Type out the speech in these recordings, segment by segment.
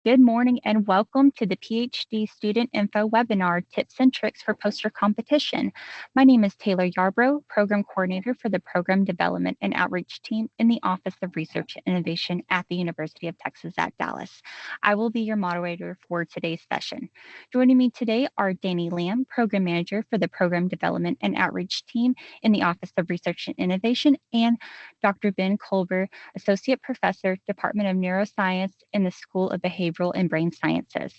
Good morning and welcome to the PhD Student Info webinar, Tips and Tricks for Poster Competition. My name is Taylor Yarbrough, Program Coordinator for the Program Development and Outreach Team in the Office of Research and Innovation at the University of Texas at Dallas. I will be your moderator for today's session. Joining me today are Danny Lamb, Program Manager for the Program Development and Outreach Team in the Office of Research and Innovation, and Dr. Ben Colbert, Associate Professor, Department of Neuroscience in the School of Behavioral and Brain Sciences.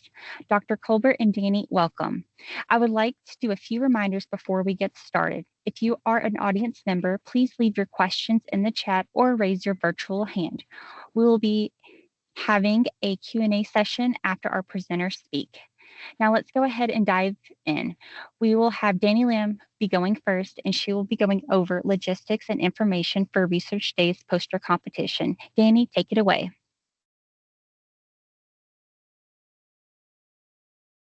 Dr. Colbert and Danny, welcome. I would like to do a few reminders before we get started. If you are an audience member, please leave your questions in the chat or raise your virtual hand. We will be having a Q&A session after our presenters speak. Now let's go ahead and dive in. We will have Danny Lamb be going first, and she will be going over logistics and information for Research Day's poster competition. Danny, take it away.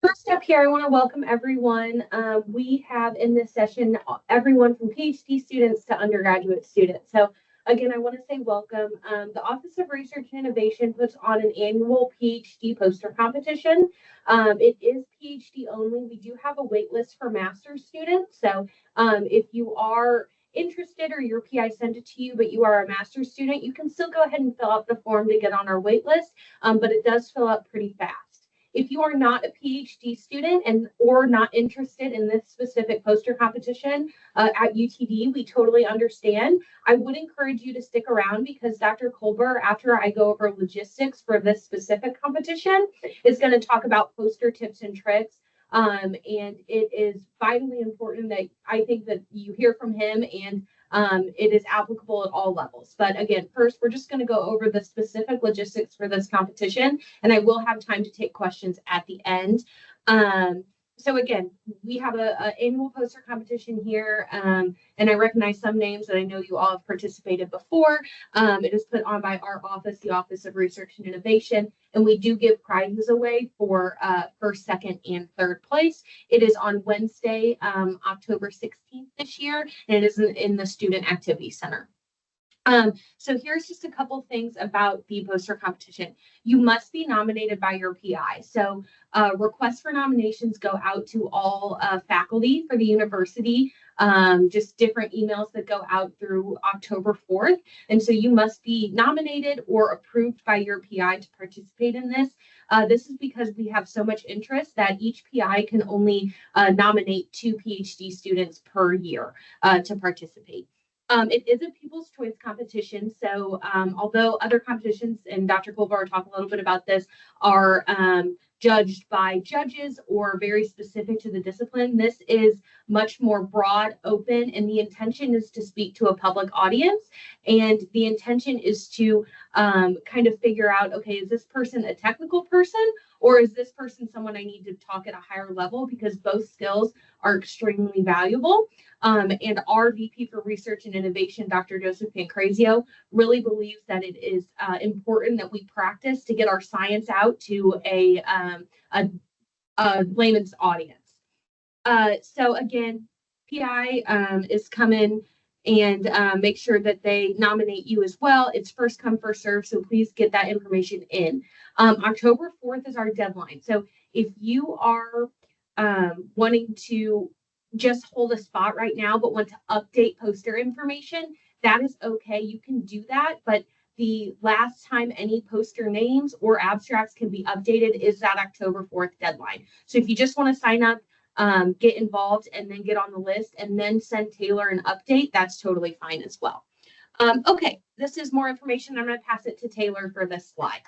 First up here, I want to welcome everyone. We have in this session everyone from PhD students to undergraduate students. So again, I want to say welcome. The Office of Research and Innovation puts on an annual PhD poster competition. It is PhD only. We do have a wait list for master's students. So if you are interested or your PI sent it to you, but you are a master's student, you can still go ahead and fill out the form to get on our wait list, but it does fill up pretty fast. If you are not a PhD student or not interested in this specific poster competition at UTD, we totally understand. I would encourage you to stick around because Dr. Colbert, after I go over logistics for this specific competition, is going to talk about poster tips and tricks. And it is vitally important that I think that you hear from him and it is applicable at all levels. But again, first, we're just going to go over the specific logistics for this competition, and I will have time to take questions at the end. So again, we have an annual poster competition here, and I recognize some names that I know you all have participated before. It is put on by our office, the Office of Research and Innovation, and we do give prizes away for first, second, and third place. It is on Wednesday, October 16th this year, and it is in the Student Activity Center. So here's just a couple things about the poster competition. You must be nominated by your PI. So requests for nominations go out to all faculty for the university, just different emails that go out through October 4th. And so you must be nominated or approved by your PI to participate in this. This is because we have so much interest that each PI can only nominate 2 PhD students per year to participate. It is a people's choice competition. So although other competitions, and Dr. Colbert talked a little bit about this, are judged by judges or very specific to the discipline, this is much more broad, open, and the intention is to speak to a public audience. And the intention is to kind of figure out, okay, is this person a technical person or is this person someone I need to talk at a higher level, because both skills are extremely valuable. And our VP for Research and Innovation, Dr. Joseph Pancrazio, really believes that it is important that we practice to get our science out to a layman's audience. So again, PI is coming and make sure that they nominate you as well. It's first come, first serve, so please get that information in. October 4th is our deadline. So if you are wanting to just hold a spot right now, but want to update poster information, that is okay. You can do that, but the last time any poster names or abstracts can be updated is that October 4th deadline. So if you just want to sign up, get involved, and then get on the list, and then send Taylor an update, that's totally fine as well. Okay, this is more information. I'm going to pass it to Taylor for this slide.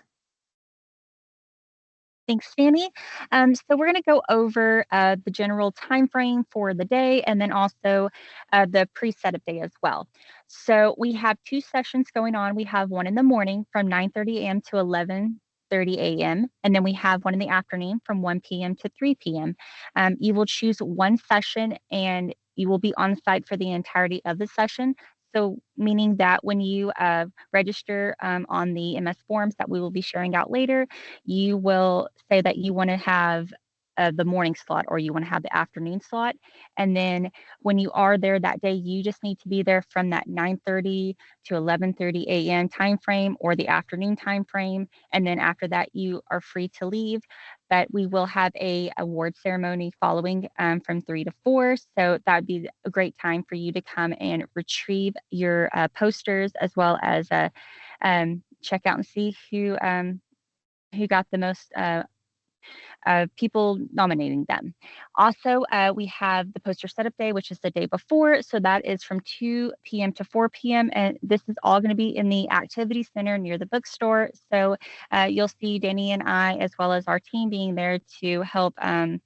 Thanks, Danny. So we're going to go over the general time frame for the day and then also the pre-setup day as well. So we have 2 sessions going on. We have one in the morning from 9:30 a.m. to 11:30 a.m. And then we have one in the afternoon from 1 p.m. to 3 p.m. You will choose one session and you will be on site for the entirety of the session. So meaning that when you register on the MS forms that we will be sharing out later, you will say that you want to have the morning slot or you want to have the afternoon slot. And then when you are there that day, you just need to be there from that 9:30 to 11:30 a.m. time frame or the afternoon time frame. And then after that, you are free to leave. But we will have a award ceremony following from 3 to 4. So that would be a great time for you to come and retrieve your posters, as well as check out and see who got the most people nominating them. Also, we have the poster setup day, which is the day before. So that is from 2 p.m. to 4 p.m. And this is all going to be in the activity center near the bookstore. So you'll see Danny and I, as well as our team, being there to help point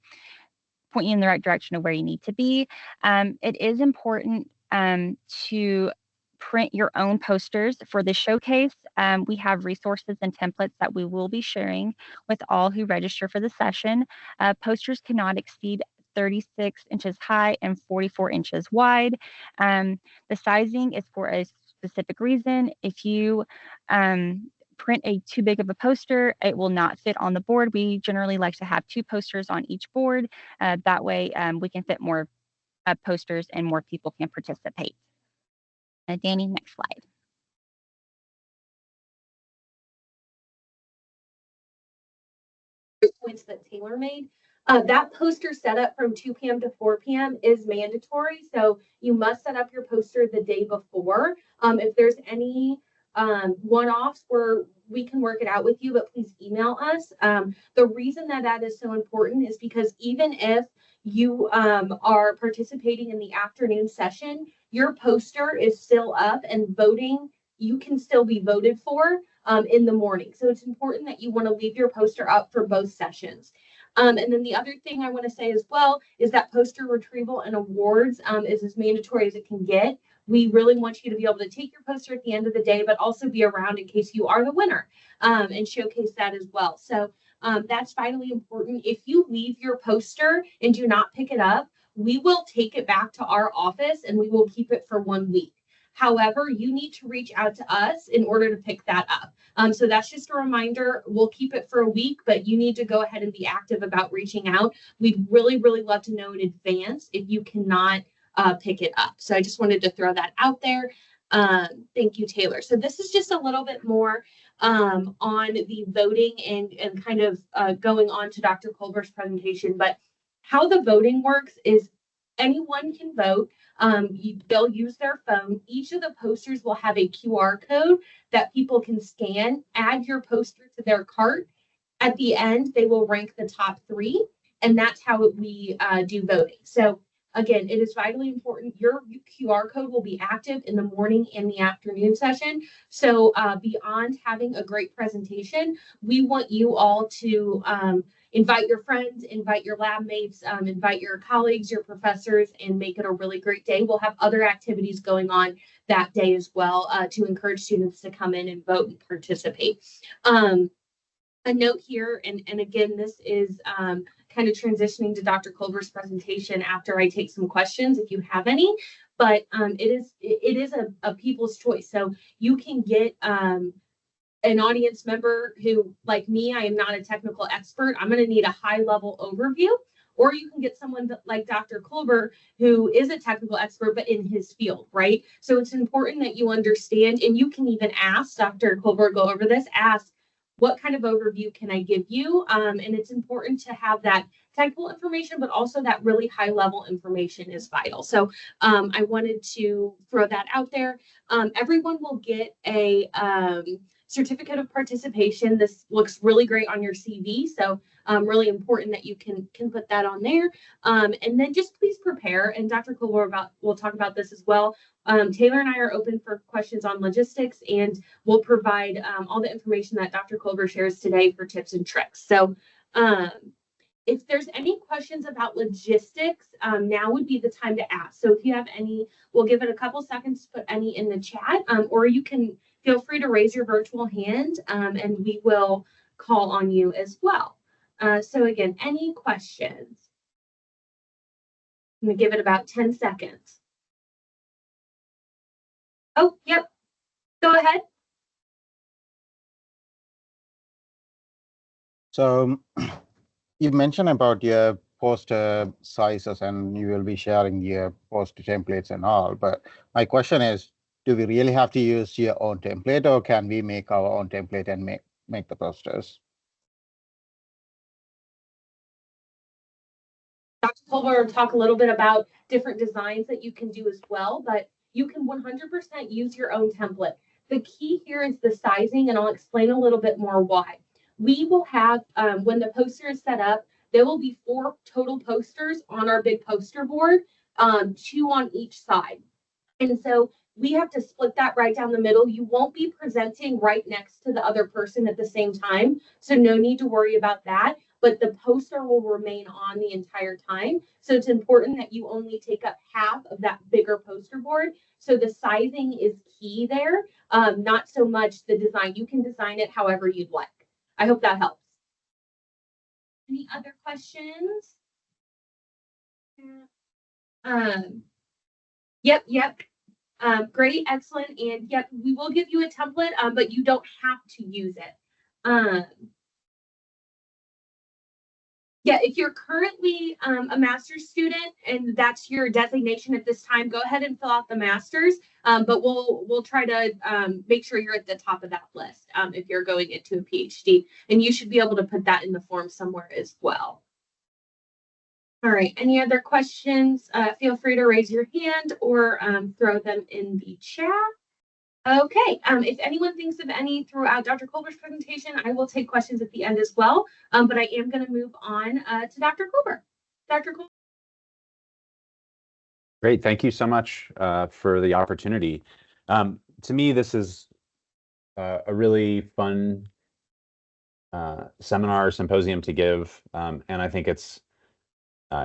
you in the right direction of where you need to be. It is important to print your own posters for the showcase. We have resources and templates that we will be sharing with all who register for the session. Posters cannot exceed 36 inches high and 44 inches wide. The sizing is for a specific reason. If you print a too big of a poster, it will not fit on the board. We generally like to have 2 posters on each board. That way we can fit more posters and more people can participate. Danny, next slide. Points that Taylor made. That poster setup from 2 p.m. to 4 p.m. is mandatory. So you must set up your poster the day before. If there's any one-offs where we can work it out with you, but please email us. The reason that is so important is because even if you are participating in the afternoon session, your poster is still up and voting. You can still be voted for in the morning. So it's important that you want to leave your poster up for both sessions. And then the other thing I want to say as well is that poster retrieval and awards is as mandatory as it can get. We really want you to be able to take your poster at the end of the day, but also be around in case you are the winner and showcase that as well. So that's vitally important. If you leave your poster and do not pick it up, we will take it back to our office and we will keep it for 1 week. However, you need to reach out to us in order to pick that up. So that's just a reminder. We'll keep it for a week, but you need to go ahead and be active about reaching out. We'd really, really love to know in advance if you cannot pick it up. So I just wanted to throw that out there. Thank you, Taylor. So this is just a little bit more on the voting and kind of going on to Dr. Culver's presentation. But how the voting works is anyone can vote. They'll use their phone. Each of the posters will have a QR code that people can scan, add your poster to their cart. At the end, they will rank the top 3, and that's how we do voting. So again, it is vitally important. Your QR code will be active in the morning and the afternoon session. So beyond having a great presentation, we want you all to invite your friends, invite your lab mates, invite your colleagues, your professors, and make it a really great day. We'll have other activities going on that day as well to encourage students to come in and vote and participate. A note here, and again, this is kind of transitioning to Dr. Culver's presentation after I take some questions, if you have any, but it is a people's choice. So you can get an audience member who, like me, I am not a technical expert. I'm going to need a high level overview, or you can get someone like Dr. Culver, who is a technical expert, but in his field, right? So it's important that you understand, and you can even ask Dr. Culver, go over this, ask, what kind of overview can I give you? And it's important to have that technical information, but also that really high level information is vital. So I wanted to throw that out there. Everyone will get a certificate of participation. This looks really great on your CV. So really important that you can put that on there. And then just please prepare. And Dr. Culver will talk about this as well. Taylor and I are open for questions on logistics, and we'll provide all the information that Dr. Culver shares today for tips and tricks. So if there's any questions about logistics, now would be the time to ask. So if you have any, we'll give it a couple seconds to put any in the chat, or you can feel free to raise your virtual hand and we will call on you as well. So again, any questions? I'm gonna give it about 10 seconds. Oh, yep, go ahead. So you mentioned about your poster sizes and you will be sharing your poster templates and all, but my question is, do we really have to use your own template or can we make our own template and make the posters? Dr. Culver will talk a little bit about different designs that you can do as well, but you can 100% use your own template. The key here is the sizing, and I'll explain a little bit more why. We will have, when the poster is set up, there will be 4 total posters on our big poster board, 2 on each side. And so we have to split that right down the middle. You won't be presenting right next to the other person at the same time. So no need to worry about that. But the poster will remain on the entire time. So it's important that you only take up half of that bigger poster board. So the sizing is key there, not so much the design. You can design it however you'd like. I hope that helps. Any other questions? Yep. Great, excellent, and yep, we will give you a template, but you don't have to use it. Yeah, if you're currently a master's student and that's your designation at this time, go ahead and fill out the master's. But we'll try to make sure you're at the top of that list if you're going into a PhD, and you should be able to put that in the form somewhere as well. All right, any other questions? Feel free to raise your hand or throw them in the chat. Okay, if anyone thinks of any throughout Dr. Culver's presentation, I will take questions at the end as well, but I am going to move on to Dr. Culver. Dr. Culver. Great, thank you so much for the opportunity. To me, this is a really fun seminar, symposium to give, and I think it's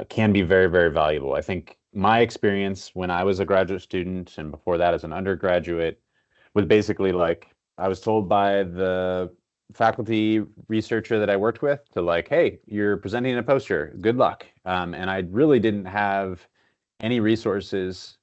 can be very, very valuable. I think my experience when I was a graduate student and before that as an undergraduate was basically like I was told by the faculty researcher that I worked with to like, hey, you're presenting a poster, good luck. And I really didn't have any resources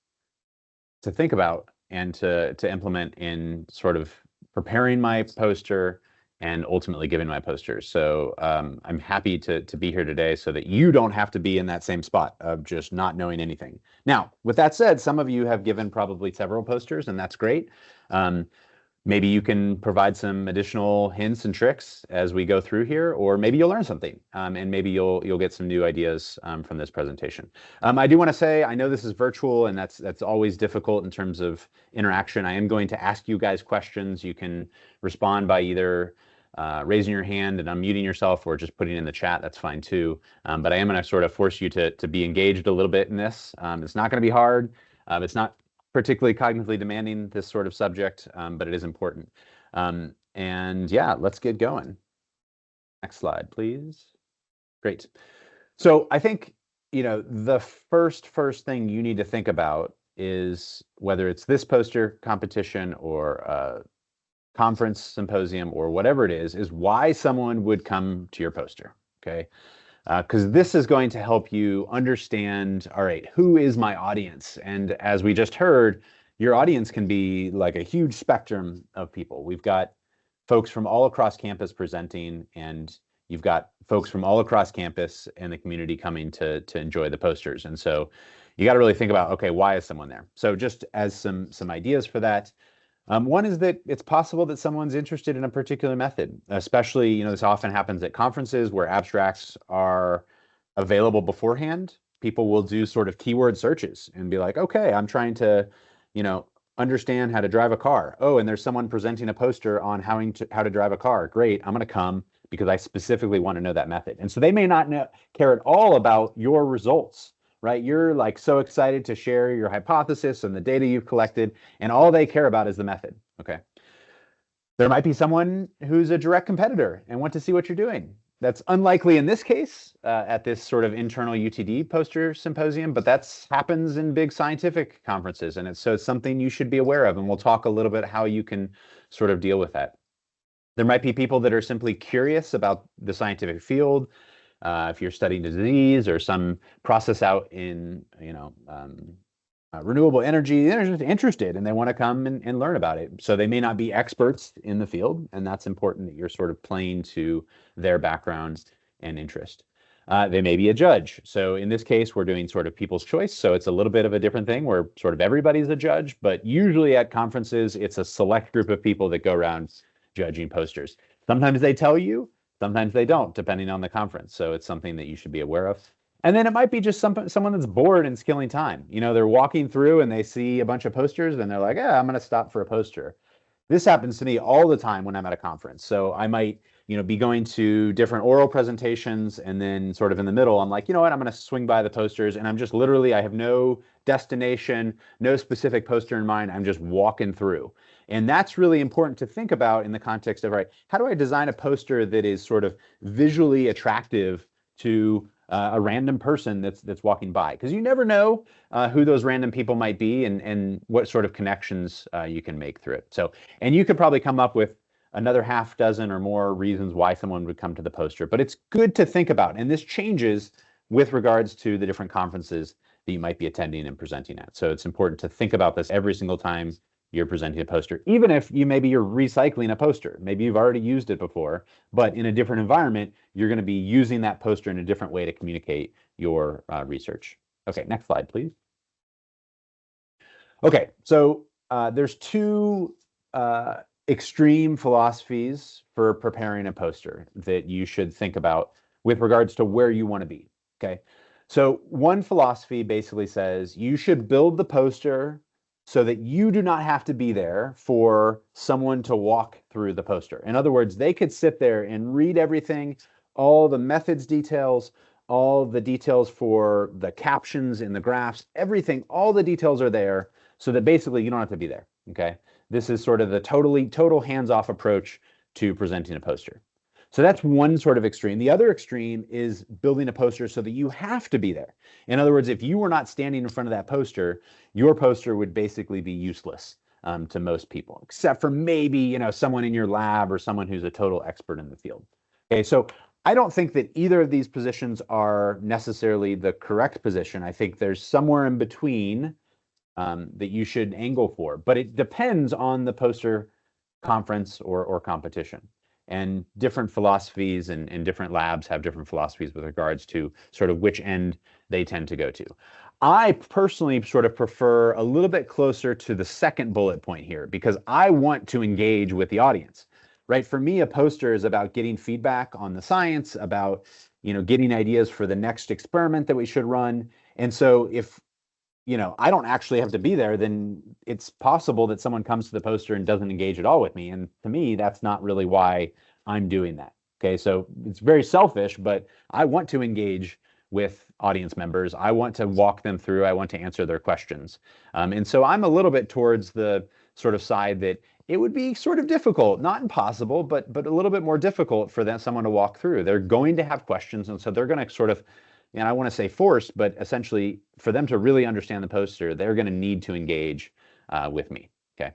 to think about and to implement in sort of preparing my poster and ultimately giving my posters. So I'm happy to be here today so that you don't have to be in that same spot of just not knowing anything. Now, with that said, some of you have given probably several posters, and that's great. Maybe you can provide some additional hints and tricks as we go through here, or maybe you'll learn something, and maybe you'll get some new ideas from this presentation. I do want to say, I know this is virtual, and that's always difficult in terms of interaction. I am going to ask you guys questions. You can respond by either raising your hand and unmuting yourself, or just putting it in the chat. That's fine too. But I am going to sort of force you to be engaged a little bit in this. It's not going to be hard. It's not particularly cognitively demanding, this sort of subject, but it is important. And yeah, let's get going. Next slide, please. Great. So I think, the first thing you need to think about is whether it's this poster competition or a conference, symposium, or whatever it is why someone would come to your poster, okay? Because this is going to help you understand, all right, who is my audience? And as we just heard, your audience can be like a huge spectrum of people. We've got folks from all across campus presenting, and you've got folks from all across campus and the community coming to enjoy the posters. And so you got to really think about, okay, why is someone there? So just as some ideas for that, one is that it's possible that someone's interested in a particular method, especially, this often happens at conferences where abstracts are available beforehand. People will do sort of keyword searches and be like, okay, I'm trying to, understand how to drive a car. Oh, and there's someone presenting a poster on how to drive a car. Great, I'm going to come because I specifically want to know that method. And so they may not care at all about your results. Right? You're like so excited to share your hypothesis and the data you've collected, and all they care about is the method. Okay. There might be someone who's a direct competitor and want to see what you're doing. That's unlikely in this case at this sort of internal UTD poster symposium, but that happens in big scientific conferences, and it's something you should be aware of, and we'll talk a little bit how you can sort of deal with that. There might be people that are simply curious about the scientific field. If you're studying disease or some process out in, renewable energy, they're just interested and they want to come and learn about it. So they may not be experts in the field, and that's important that you're sort of playing to their background and interest. They may be a judge. So in this case, we're doing sort of people's choice. So it's a little bit of a different thing where sort of everybody's a judge, but usually at conferences, it's a select group of people that go around judging posters. Sometimes they tell you, sometimes they don't, depending on the conference. So it's something that you should be aware of. And then it might be just someone that's bored and is killing time. You know, they're walking through and they see a bunch of posters and they're like, yeah, I'm going to stop for a poster. This happens to me all the time when I'm at a conference. So I might, be going to different oral presentations, and then sort of in the middle, I'm like, you know what, I'm going to swing by the posters, and I'm just literally, I have no destination, no specific poster in mind. I'm just walking through. And that's really important to think about in the context of, all right, how do I design a poster that is sort of visually attractive to a random person that's walking by? Because you never know who those random people might be and what sort of connections you can make through it. So, and you could probably come up with another half dozen or more reasons why someone would come to the poster, but it's good to think about. And this changes with regards to the different conferences that you might be attending and presenting at. So it's important to think about this every single time you're presenting a poster, even if maybe you're recycling a poster. Maybe you've already used it before, but in a different environment, you're going to be using that poster in a different way to communicate your research. Okay, next slide, please. Okay, so there's two extreme philosophies for preparing a poster that you should think about with regards to where you want to be. Okay, so one philosophy basically says you should build the poster so that you do not have to be there for someone to walk through the poster. In other words, they could sit there and read everything, all the methods details, all the details for the captions in the graphs, everything, all the details are there so that basically you don't have to be there. Okay. This is sort of the total hands-off approach to presenting a poster. So that's one sort of extreme. The other extreme is building a poster so that you have to be there. In other words, if you were not standing in front of that poster, your poster would basically be useless to most people, except for maybe, someone in your lab or someone who's a total expert in the field. Okay, so I don't think that either of these positions are necessarily the correct position. I think there's somewhere in between that you should angle for, but it depends on the poster conference or competition. And different philosophies and different labs have different philosophies with regards to sort of which end they tend to go to. I personally sort of prefer a little bit closer to the second bullet point here because I want to engage with the audience, right? For me, a poster is about getting feedback on the science, about, getting ideas for the next experiment that we should run. And so if I don't actually have to be there, then it's possible that someone comes to the poster and doesn't engage at all with me. And to me, that's not really why I'm doing that. Okay, so it's very selfish, but I want to engage with audience members. I want to walk them through. I want to answer their questions. And so I'm a little bit towards the sort of side that it would be sort of difficult, not impossible, but a little bit more difficult for someone to walk through. They're going to have questions, and so they're going to sort of, and I want to say forced, but essentially for them to really understand the poster, they're going to need to engage with me. Okay.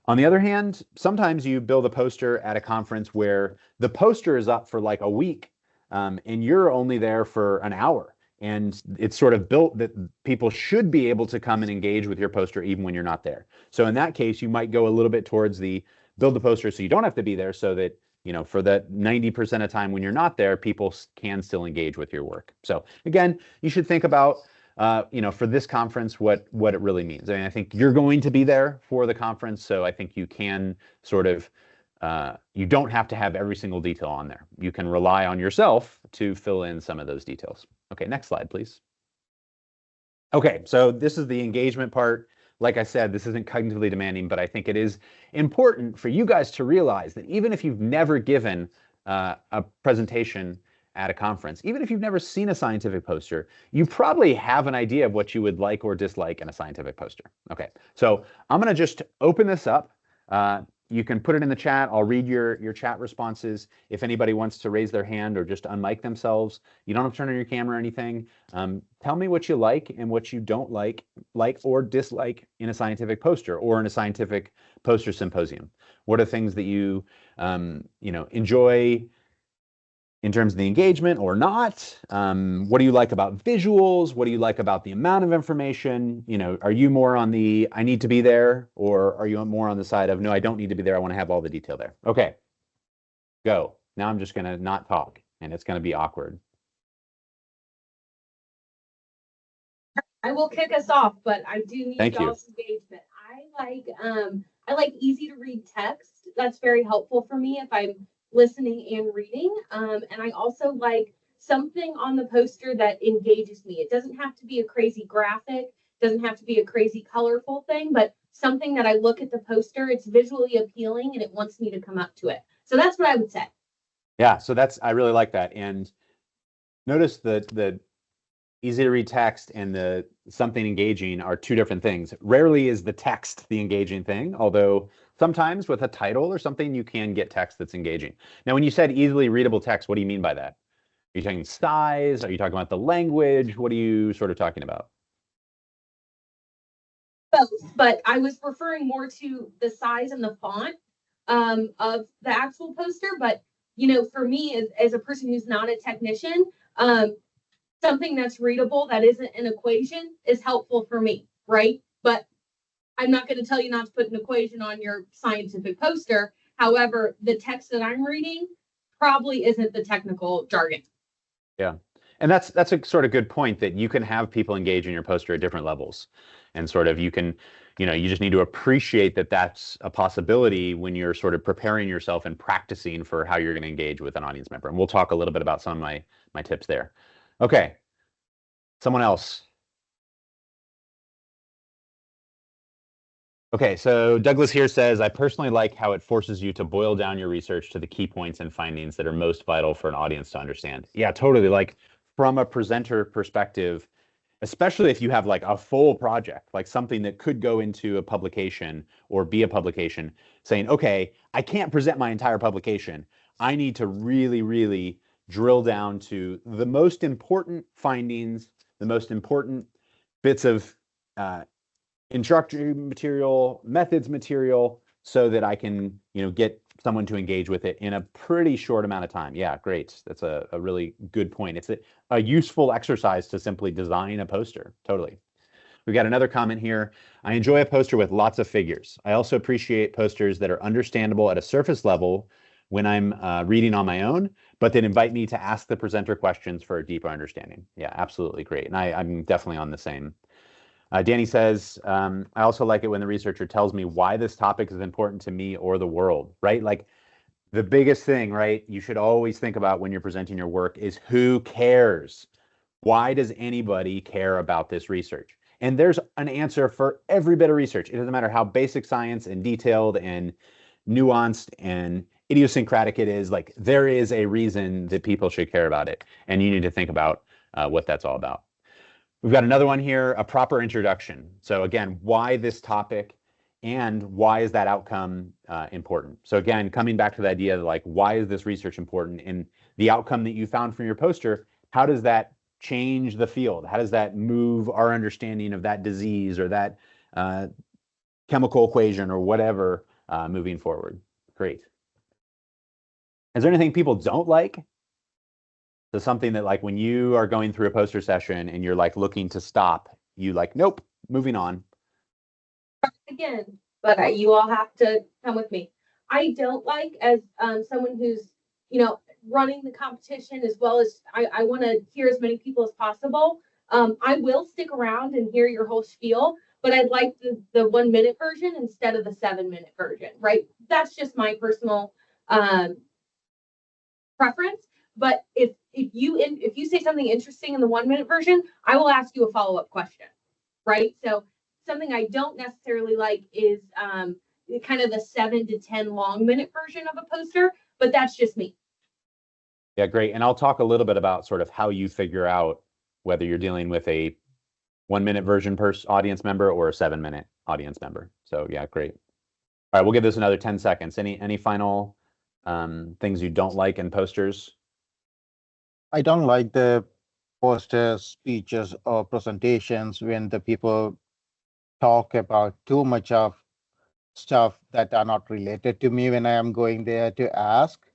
On the other hand, sometimes you build a poster at a conference where the poster is up for like a week and you're only there for an hour. And it's sort of built that people should be able to come and engage with your poster even when you're not there. So in that case, you might go a little bit towards the build the poster so you don't have to be there so that for that 90% of time when you're not there, people can still engage with your work. So again, you should think about, for this conference, what it really means. I mean, I think you're going to be there for the conference, so I think you can sort of, you don't have to have every single detail on there. You can rely on yourself to fill in some of those details. Okay, next slide, please. Okay, so this is the engagement part. Like I said, this isn't cognitively demanding, but I think it is important for you guys to realize that even if you've never given a presentation at a conference, even if you've never seen a scientific poster, you probably have an idea of what you would like or dislike in a scientific poster. Okay, so I'm going to just open this up. You can put it in the chat. I'll read your chat responses. If anybody wants to raise their hand or just unmic themselves, you don't have to turn on your camera or anything. Tell me what you like and what you don't like or dislike in a scientific poster or in a scientific poster symposium. What are things that you enjoy in terms of the engagement or not? What do you like about visuals? What do you like about the amount of information? Are you more on the I need to be there, or are you more on the side of no, I don't need to be there, I want to have all the detail there? Okay, go. Now I'm just going to not talk and it's going to be awkward. I will kick us off, but I do need Thank you. y'all's engagement. I like easy to read text. That's very helpful for me if I'm listening and reading. And I also like something on the poster that engages me. It doesn't have to be a crazy graphic, doesn't have to be a crazy colorful thing, but something that I look at the poster, it's visually appealing and it wants me to come up to it. So that's what I would say. Yeah, so I really like that. And notice the easy to read text and the something engaging are two different things. Rarely is the text the engaging thing, although sometimes with a title or something, you can get text that's engaging. Now, when you said easily readable text, what do you mean by that? Are you talking size? Are you talking about the language? What are you sort of talking about? Both, but I was referring more to the size and the font of the actual poster. But for me, as a person who's not a technician, something that's readable that isn't an equation is helpful for me, right? But I'm not going to tell you not to put an equation on your scientific poster. However, the text that I'm reading probably isn't the technical jargon. Yeah. And that's a sort of good point, that you can have people engage in your poster at different levels. And sort of you can, you just need to appreciate that that's a possibility when you're sort of preparing yourself and practicing for how you're going to engage with an audience member. And we'll talk a little bit about some of my tips there. Okay. Someone else. Okay, so Douglas here says, I personally like how it forces you to boil down your research to the key points and findings that are most vital for an audience to understand. Yeah, totally. Like from a presenter perspective, especially if you have like a full project, like something that could go into a publication or be a publication, saying, okay, I can't present my entire publication. I need to really, really drill down to the most important findings, the most important bits of introductory material, methods material, so that I can, get someone to engage with it in a pretty short amount of time. Yeah, great. That's a really good point. It's a useful exercise to simply design a poster. Totally. We've got another comment here. I enjoy a poster with lots of figures. I also appreciate posters that are understandable at a surface level when I'm reading on my own, but that invite me to ask the presenter questions for a deeper understanding. Yeah, absolutely great. And I'm definitely on the same. Danny says, I also like it when the researcher tells me why this topic is important to me or the world, right? Like the biggest thing, right, you should always think about when you're presenting your work is who cares? Why does anybody care about this research? And there's an answer for every bit of research. It doesn't matter how basic science and detailed and nuanced and idiosyncratic it is, like there is a reason that people should care about it. And you need to think about what that's all about. We've got another one here, a proper introduction. So again, why this topic and why is that outcome important? So again, coming back to the idea of like, why is this research important? And the outcome that you found from your poster, how does that change the field? How does that move our understanding of that disease or that chemical equation or whatever moving forward? Great. Is there anything people don't like? So something that like when you are going through a poster session and you're like looking to stop, you like, nope, moving on. Again, but you all have to come with me. I don't like, as someone who's, running the competition, as well as I want to hear as many people as possible. I will stick around and hear your whole spiel, but I'd like the 1 minute version instead of the 7 minute version, right? That's just my personal preference. But if you say something interesting in the 1 minute version, I will ask you a follow-up question, right? So something I don't necessarily like is kind of the 7 to 10 long minute version of a poster, but that's just me. Yeah, great. And I'll talk a little bit about sort of how you figure out whether you're dealing with a 1 minute version per audience member or a 7 minute audience member. So yeah, great. All right, we'll give this another 10 seconds. Any final things you don't like in posters? I don't like the poster speeches or presentations when the people talk about too much of stuff that are not related to me when I am going there to ask.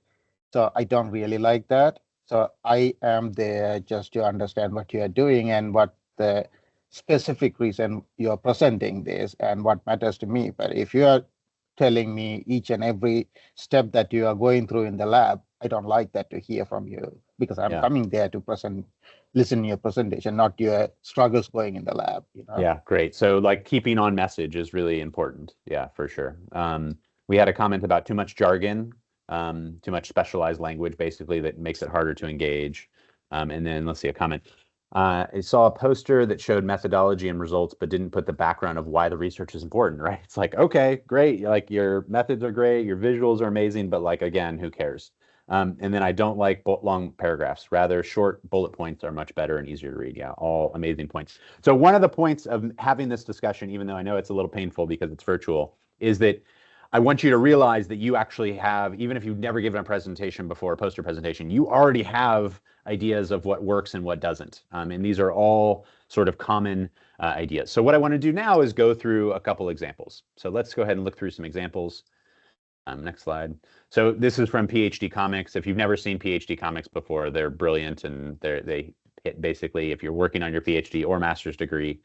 So I don't really like that. So I am there just to understand what you are doing and what the specific reason you're presenting this and what matters to me. But if you are telling me each and every step that you are going through in the lab, I don't like that to hear from you because I'm Yeah. coming there to listen to your presentation, not your struggles going in the lab, you know? Yeah, great. So like keeping on message is really important. Yeah, for sure. We had a comment about too much jargon, too much specialized language, basically, that makes it harder to engage. And then let's see a comment. I saw a poster that showed methodology and results, but didn't put the background of why the research is important, right? It's like, okay, great. Like your methods are great, your visuals are amazing, but like, again, who cares? And then I don't like long paragraphs. Rather, short bullet points are much better and easier to read. Yeah, all amazing points. So one of the points of having this discussion, even though I know it's a little painful because it's virtual, is that I want you to realize that you actually have, even if you've never given a presentation before, a poster presentation, you already have ideas of what works and what doesn't. And these are all sort of common ideas. So what I want to do now is go through a couple examples. So let's go ahead and look through some examples. Next slide. So this is from PhD Comics. If you've never seen PhD Comics before, they're brilliant, and they hit basically, if you're working on your PhD or master's degree,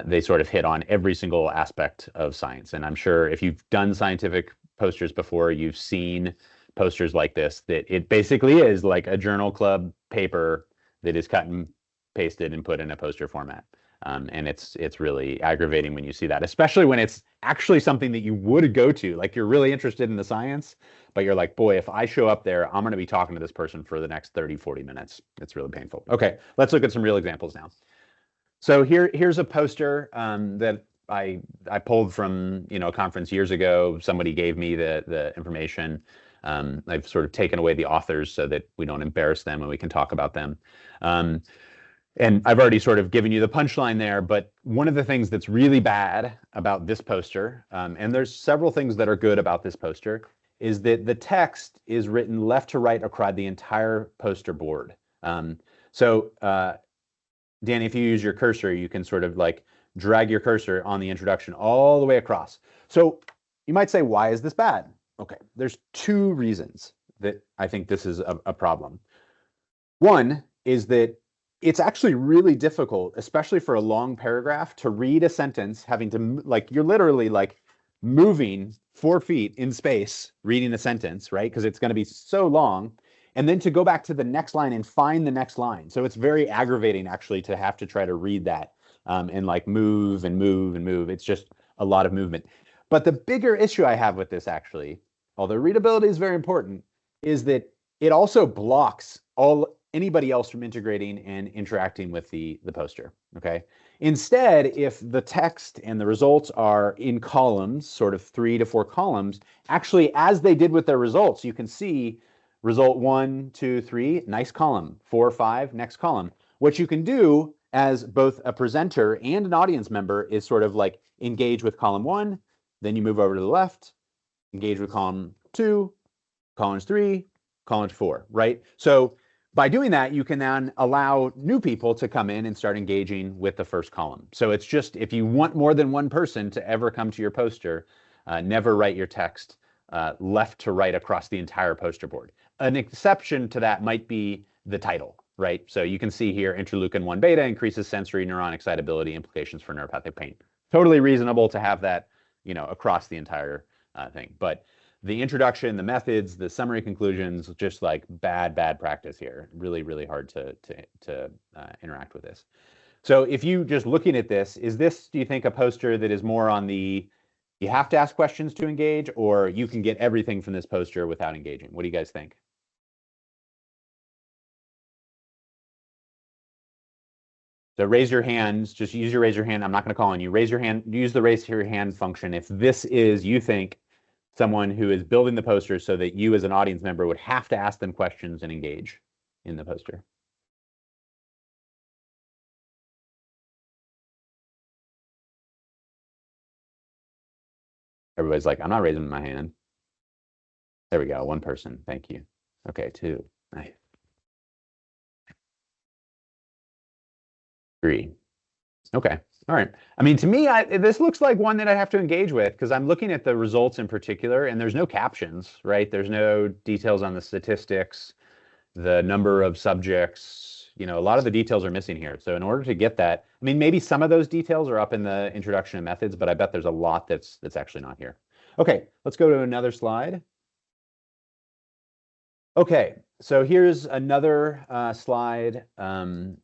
they sort of hit on every single aspect of science. And I'm sure if you've done scientific posters before, you've seen posters like this, that it basically is like a journal club paper that is cut and pasted and put in a poster format. And it's really aggravating when you see that, especially when it's actually something that you would go to. Like you're really interested in the science, but you're like, boy, if I show up there, I'm going to be talking to this person for the next 30, 40 minutes. It's really painful. Okay, let's look at some real examples now. So here's a poster that I pulled from a conference years ago. Somebody gave me the information. I've sort of taken away the authors so that we don't embarrass them and we can talk about them. And I've already sort of given you the punchline there, but one of the things that's really bad about this poster, and there's several things that are good about this poster, is that the text is written left to right across the entire poster board. So Danny, if you use your cursor, you can sort of like drag your cursor on the introduction all the way across. So you might say, why is this bad? Okay, there's two reasons that I think this is a problem. One is that it's actually really difficult, especially for a long paragraph, to read a sentence having to, like, you're literally like moving 4 feet in space, reading a sentence, right? Because it's going to be so long. And then to go back to the next line and find the next line. So it's very aggravating actually to have to try to read that and like move and move and move. It's just a lot of movement. But the bigger issue I have with this actually, although readability is very important, is that it also blocks anybody else from integrating and interacting with the poster, okay? Instead, if the text and the results are in columns, sort of 3 to 4 columns, actually, as they did with their results, you can see result 1, 2, 3, nice column, 4, 5, next column. What you can do as both a presenter and an audience member is sort of like engage with column 1, then you move over to the left, engage with column 2, columns 3, columns 4, right? So by doing that, you can then allow new people to come in and start engaging with the first column. So it's just, if you want more than one person to ever come to your poster, never write your text left to right across the entire poster board. An exception to that might be the title, right? So you can see here, interleukin-1 beta increases sensory neuron excitability, implications for neuropathic pain. Totally reasonable to have that, across the entire thing. But the introduction, the methods, the summary conclusions, just like bad practice here. Really, really hard to interact with this. So if you just looking at this, is this, do you think, a poster that is more on the, you have to ask questions to engage, or you can get everything from this poster without engaging? What do you guys think? So raise your hands, just use your raise your hand. I'm not going to call on you. Raise your hand, use the raise your hand function if this is, you think, someone who is building the poster so that you as an audience member would have to ask them questions and engage in the poster. Everybody's like, I'm not raising my hand. There we go, one person, thank you. Okay, 2, nice. 3, okay, all right. I mean, to me, this looks like one that I have to engage with because I'm looking at the results in particular and there's no captions, right? There's no details on the statistics, the number of subjects, a lot of the details are missing here. So in order to get that, I mean, maybe some of those details are up in the introduction and methods, but I bet there's a lot that's actually not here. Okay, let's go to another slide. Okay, so here's another slide. Some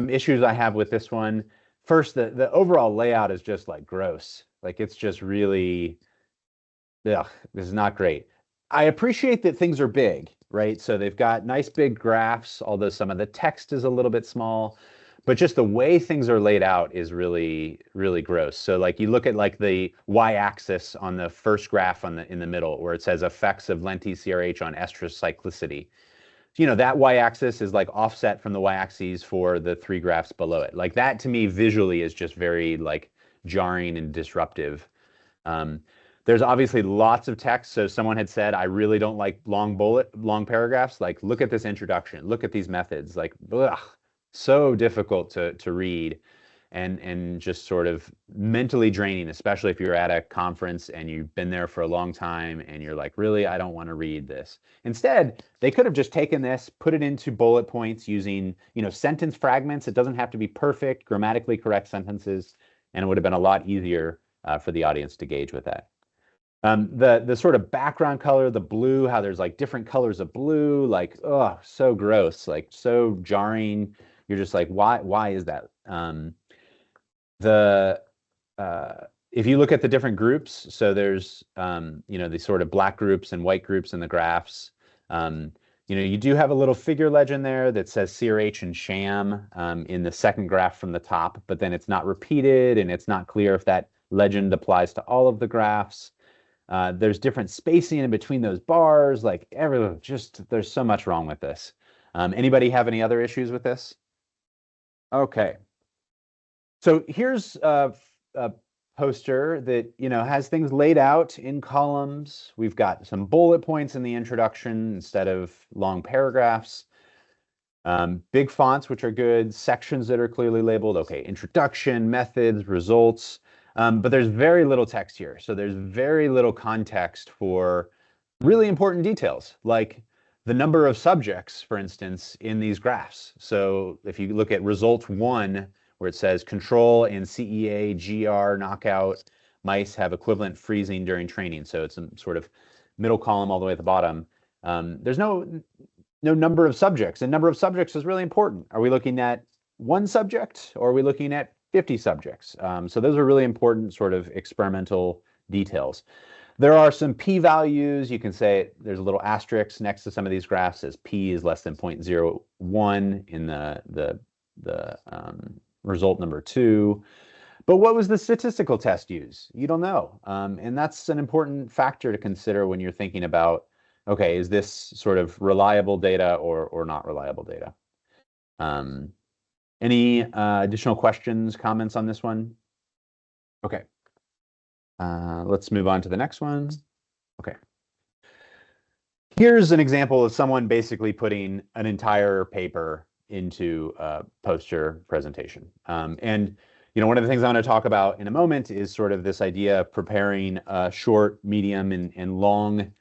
issues I have with this one. First, the overall layout is just like gross. Like it's just really, ugh, this is not great. I appreciate that things are big, right? So they've got nice big graphs, although some of the text is a little bit small, but just the way things are laid out is really, really gross. So like you look at like the y-axis on the first graph in the middle where it says effects of lenti-CRH on estrous cyclicity. That y-axis is like offset from the y-axis for the three graphs below it. Like that to me visually is just very like jarring and disruptive. Um, there's obviously lots of text. So someone had said, I really don't like long paragraphs. Like, look at this introduction. Look at these methods. Like, ugh, so difficult to read and just sort of mentally draining, especially if you're at a conference and you've been there for a long time and you're like, really, I don't want to read this. Instead, they could have just taken this, put it into bullet points using, sentence fragments. It doesn't have to be perfect, grammatically correct sentences, and it would have been a lot easier for the audience to gauge with that. The sort of background color, the blue, how there's like different colors of blue, like, oh, so gross, like so jarring. You're just like, why is that? The If you look at the different groups, so there's these sort of black groups and white groups in the graphs. You do have a little figure legend there that says CRH and sham in the second graph from the top, but then it's not repeated and it's not clear if that legend applies to all of the graphs. There's different spacing in between those bars, like there's so much wrong with this. Anybody have any other issues with this? Okay. So here's a poster that has things laid out in columns. We've got some bullet points in the introduction instead of long paragraphs. Big fonts, which are good, sections that are clearly labeled. Okay, introduction, methods, results. But there's very little text here. So there's very little context for really important details, like the number of subjects, for instance, in these graphs. So if you look at result 1, where it says control and CEA, GR, knockout mice have equivalent freezing during training. So it's a sort of middle column all the way at the bottom. There's no number of subjects, and number of subjects is really important. Are we looking at one subject or are we looking at 50 subjects? So those are really important sort of experimental details. There are some p-values. You can say there's a little asterisk next to some of these graphs as p is less than 0.01 in the result number 2. But what was the statistical test used? You don't know. And that's an important factor to consider when you're thinking about, okay, is this sort of reliable data or not reliable data? Any additional questions, comments on this one? Okay. Let's move on to the next one. Okay. Here's an example of someone basically putting an entire paper into a poster presentation. And one of the things I'm going to talk about in a moment is sort of this idea of preparing a short, medium, and long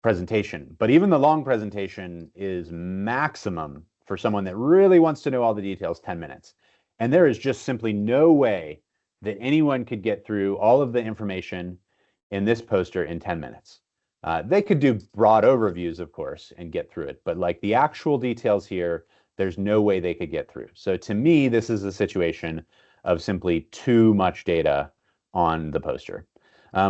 presentation. But even the long presentation is maximum for someone that really wants to know all the details, 10 minutes. And there is just simply no way that anyone could get through all of the information in this poster in 10 minutes. They could do broad overviews, of course, and get through it. But like the actual details here, there's no way they could get through. So to me, this is a situation of simply too much data on the poster.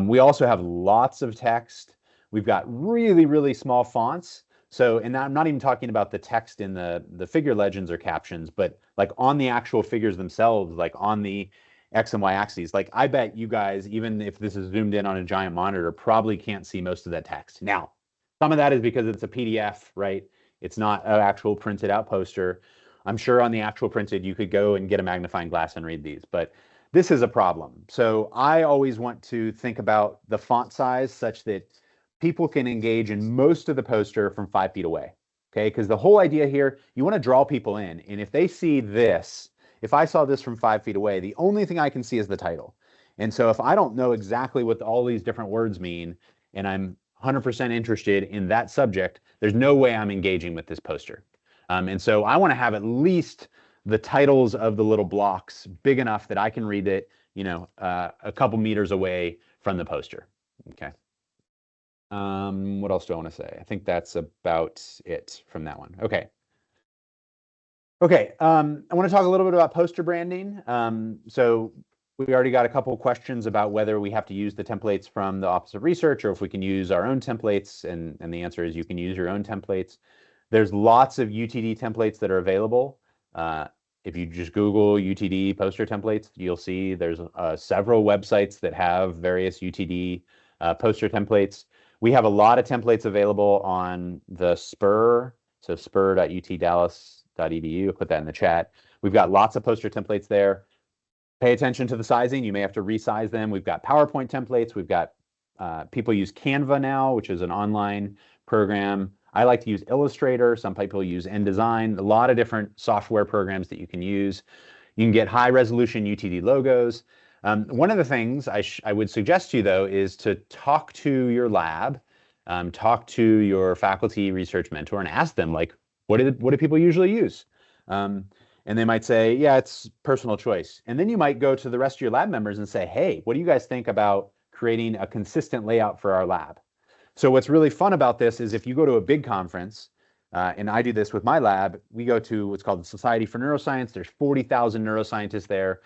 We also have lots of text. We've got really, really small fonts. So, and I'm not even talking about the text in the figure legends or captions, but like on the actual figures themselves, like on the X and Y axes. Like I bet you guys, even if this is zoomed in on a giant monitor, probably can't see most of that text. Now, some of that is because it's a PDF, right? It's not an actual printed out poster. I'm sure on the actual printed, you could go and get a magnifying glass and read these, but this is a problem. So I always want to think about the font size such that people can engage in most of the poster from 5 feet away, okay? Because the whole idea here, you want to draw people in. And if they see this, if I saw this from 5 feet away, the only thing I can see is the title. And so if I don't know exactly what all these different words mean, and I'm 100% interested in that subject, there's no way I'm engaging with this poster. And so I want to have at least the titles of the little blocks big enough that I can read it, a couple meters away from the poster. Okay. What else do I want to say? I think that's about it from that one. Okay. Okay, I want to talk a little bit about poster branding. So we already got a couple of questions about whether we have to use the templates from the Office of Research or if we can use our own templates, and the answer is you can use your own templates. There's lots of UTD templates that are available. If you just Google UTD poster templates, you'll see there's several websites that have various UTD poster templates. We have a lot of templates available on the Spur, so spur.utdallas.edu. I'll put that in the chat. We've got lots of poster templates there. Pay attention to the sizing. You may have to resize them. We've got PowerPoint templates. We've got people use Canva now, which is an online program. I like to use Illustrator. Some people use InDesign. A lot of different software programs that you can use. You can get high resolution UTD logos. One of the things I would suggest to you, though, is to talk to your lab, talk to your faculty research mentor, and ask them, like, what do people usually use? And they might say, yeah, it's personal choice. And then you might go to the rest of your lab members and say, hey, what do you guys think about creating a consistent layout for our lab? So what's really fun about this is if you go to a big conference, and I do this with my lab, we go to what's called the Society for Neuroscience. There's 40,000 neuroscientists there.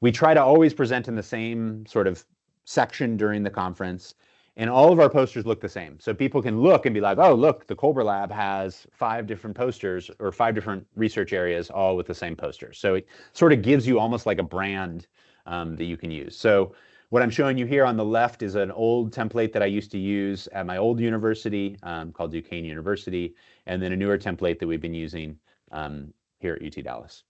We try to always present in the same sort of section during the conference, and all of our posters look the same. So people can look and be like, oh, look, the Culber Lab has 5 different posters or 5 different research areas, all with the same poster. So it sort of gives you almost like a brand that you can use. So what I'm showing you here on the left is an old template that I used to use at my old university called Duquesne University, and then a newer template that we've been using here at UT Dallas.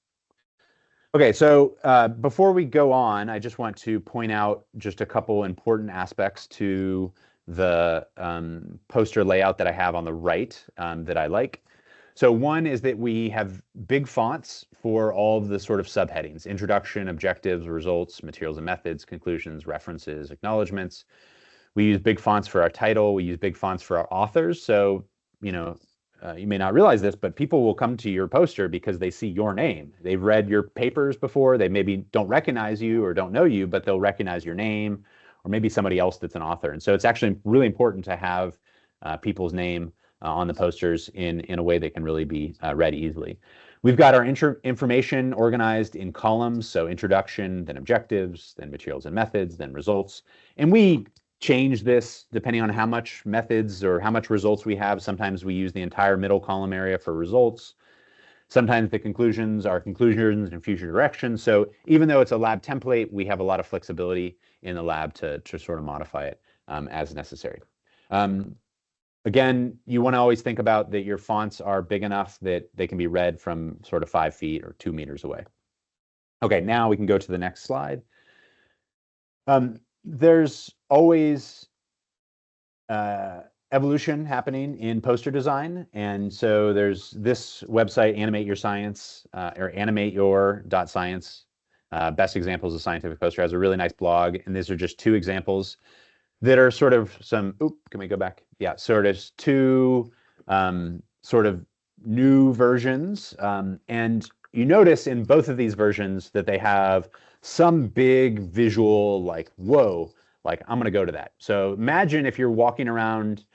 Okay, so before we go on, I just want to point out just a couple important aspects to the poster layout that I have on the right that I like. So one is that we have big fonts for all of the sort of subheadings: introduction, objectives, results, materials and methods, conclusions, references, acknowledgements. We use big fonts for our title. We use big fonts for our authors. So, you know, you may not realize this, but people will come to your poster because they see your name. They've read your papers before. They maybe don't recognize you or don't know you, but they'll recognize your name, or maybe somebody else that's an author. And so it's actually really important to have people's name on the posters in a way that can really be read easily. We've got our information organized in columns, so introduction, then objectives, then materials and methods, then results. And we change this depending on how much methods or how much results we have. Sometimes we use the entire middle column area for results. Sometimes the conclusions are conclusions and future directions. So even though it's a lab template, we have a lot of flexibility in the lab to sort of modify it as necessary. Again, you want to always think about that your fonts are big enough that they can be read from sort of 5 feet or 2 meters away. Okay, now we can go to the next slide. There's always evolution happening in poster design. And so there's this website, Animate Your Science, or animateyour.science. Best examples of scientific poster, has a really nice blog. And these are just 2 examples that are sort of some, can we go back? Yeah, sort of 2 sort of new versions. And you notice in both of these versions that they have some big visual, like, whoa, like I'm gonna go to that. So imagine if you're walking around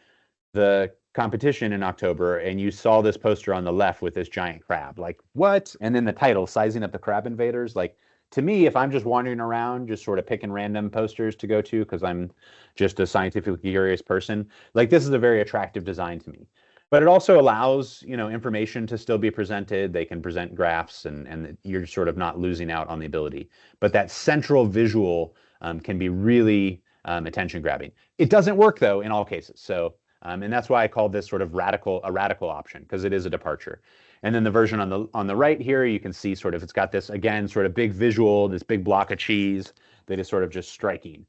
the competition in October and you saw this poster on the left with this giant crab, like what? And then the title, Sizing Up the Crab Invaders. Like, to me, if I'm just wandering around, just sort of picking random posters to go to because I'm just a scientifically curious person, like this is a very attractive design to me. But it also allows, you know, information to still be presented. They can present graphs and you're sort of not losing out on the ability. But that central visual can be really attention grabbing. It doesn't work though in all cases. So, and that's why I called this sort of a radical option, because it is a departure. And then the version on the right here, you can see sort of, it's got this, again, sort of big visual, this big block of cheese that is sort of just striking.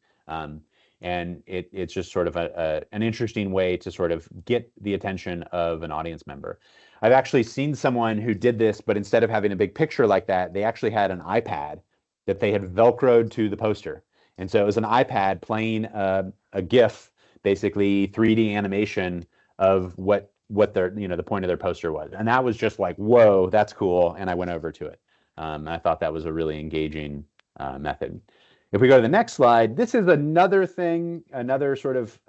And it's just sort of an interesting way to sort of get the attention of an audience member. I've actually seen someone who did this, but instead of having a big picture like that, they actually had an iPad that they had Velcroed to the poster. And so it was an iPad playing a GIF, basically 3D animation of what their, you know, the point of their poster was. And that was just like, whoa, that's cool. And I went over to it. I thought that was a really engaging method. If we go to the next slide, this is another thing, another sort of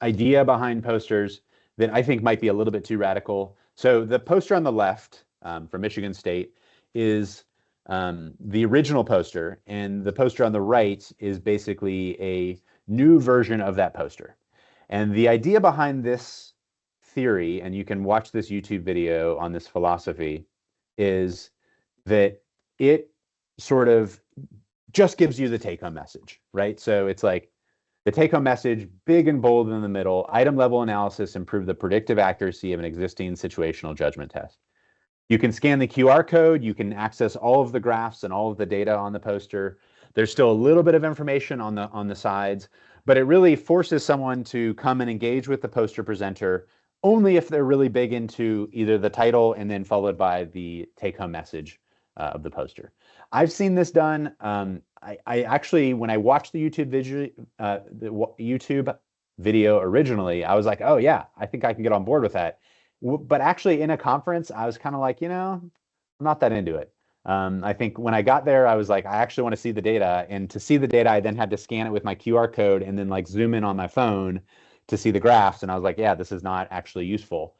idea behind posters that I think might be a little bit too radical. So the poster on the left from Michigan State is the original poster, and the poster on the right is basically a new version of that poster. And the idea behind this theory, and you can watch this YouTube video on this philosophy, is that it sort of just gives you the take-home message, right? So it's like the take-home message, big and bold in the middle, item level analysis improve the predictive accuracy of an existing situational judgment test. You can scan the QR code, you can access all of the graphs and all of the data on the poster. There's still a little bit of information on the sides, but it really forces someone to come and engage with the poster presenter only if they're really big into either the title and then followed by the take-home message of the poster. I've seen this done. I actually, when I watched the YouTube video originally, I was like, oh yeah, I think I can get on board with that. But actually in a conference, I was kind of like, I'm not that into it. I think when I got there, I was like, I actually want to see the data. And to see the data, I then had to scan it with my QR code and then like zoom in on my phone to see the graphs. And I was like, yeah, this is not actually useful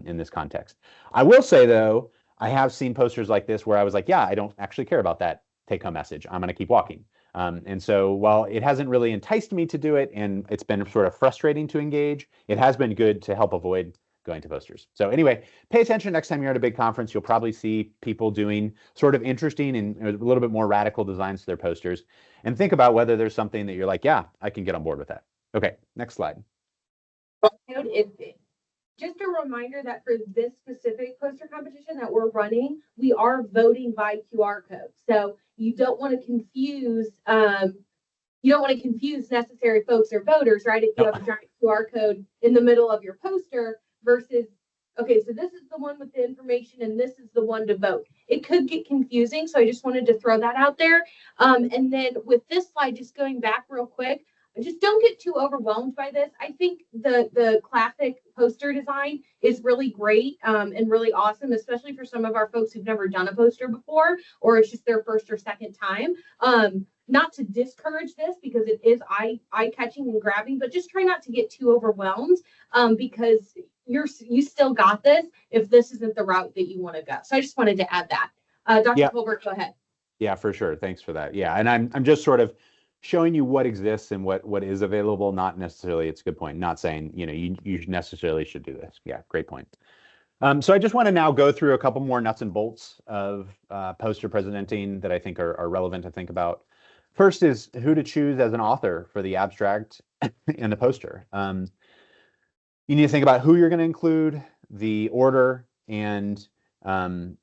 in this context. I will say though, I have seen posters like this where I was like, yeah, I don't actually care about that take-home message. I'm going to keep walking. And so while it hasn't really enticed me to do it and it's been sort of frustrating to engage, it has been good to help avoid going to posters. So anyway, pay attention next time you're at a big conference. You'll probably see people doing sort of interesting and a little bit more radical designs to their posters. And think about whether there's something that you're like, yeah, I can get on board with that. Okay, next slide. Just a reminder that for this specific poster competition that we're running, we are voting by QR code. So you don't want to confuse necessary folks or voters, right? If you have a giant QR code in the middle of your poster versus, okay, so this is the one with the information and this is the one to vote. It could get confusing. So I just wanted to throw that out there. And then with this slide, just going back real quick, just don't get too overwhelmed by this. I think the classic poster design is really great and really awesome, especially for some of our folks who've never done a poster before, or it's just their first or second time. Not to discourage this because it is eye-catching and grabbing, but just try not to get too overwhelmed because you still got this if this isn't the route that you want to go. So I just wanted to add that. Dr. Colbert, go ahead. Yeah, for sure. Thanks for that. Yeah, and I'm just sort of showing you what exists and what is available, not necessarily, it's a good point, not saying, you necessarily should do this. Yeah, great point. So I just want to now go through a couple more nuts and bolts of poster presenting that I think are relevant to think about. First is who to choose as an author for the abstract and the poster. You need to think about who you're going to include, the order, and who